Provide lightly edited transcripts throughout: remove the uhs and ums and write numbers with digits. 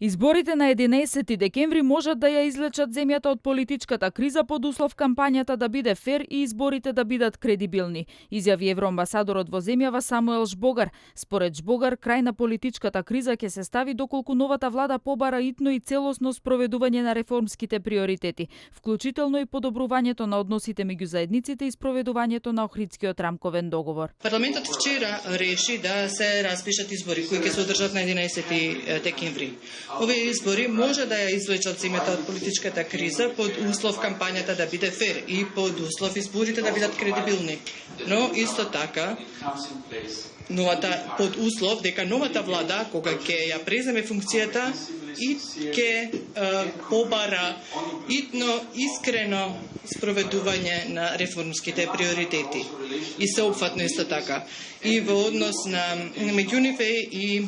Изборите на 11 декември можат да ја излечат земјата од политичката криза под услов кампањата да биде фер и изборите да бидат кредибилни, изјави евроамбасадорот во земјава Самуел Жбогар. Според Жбогар, крај на политичката криза ќе се стави доколку новата влада побара итно и целосно спроведување на реформските приоритети, вклучително и подобрувањето на односите меѓу заедниците и спроведувањето на Охридскиот рамковен договор. Парламентот вчера реши да се распишат избори кои ќе се одржат на 11 декември. Овие избори може да ја извлечат земјата од политичката криза под услов кампањата да биде фер и под услов изборите да бидат кредибилни. Но исто така под услов дека новата влада кога ќе ја преземе функцијата и ќе побара итно искрено спроведување на реформските приоритети и сеопфатно исто така и во однос на меѓу нив и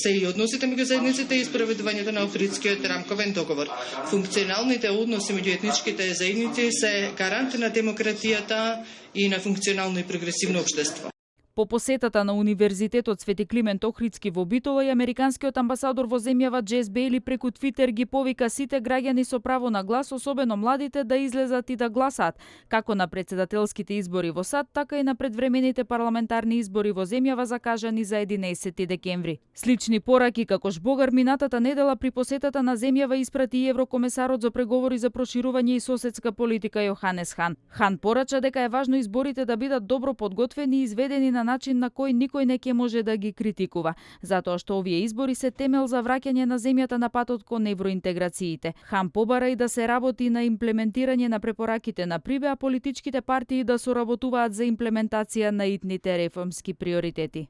се и односите меѓу заедниците и спроведувањето на Охридскиот рамковен договор. Функционалните односи меѓу етничките заедници се гарант на демократијата и на функционално и прогресивно општество. По посетата на Универзитетот Свети Климент Охридски во Битола и американскиот амбасадор во земјава Джес Бејли преку Твитер ги повика сите граѓани со право на глас, особено младите, да излезат и да гласаат, како на претседателските избори во САД, така и на предвремените парламентарни избори во земјава закажани за 11 декември. Слични пораки како Жбогар минатата недела при посетата на земјава испрати и еврокомесарот за преговори за проширување и соседска политика Јоханес Хан. Хан порача дека е важно изборите да бидат добро подготвени и изведени на начин на кој никој не ќе може да ги критикува, затоа што овие избори се темел за враќање на земјата на патот кон евроинтеграциите. Хан побара и да се работи на имплементирање на препораките на Прибе, а политичките партии да соработуваат за имплементација на итните реформски приоритети.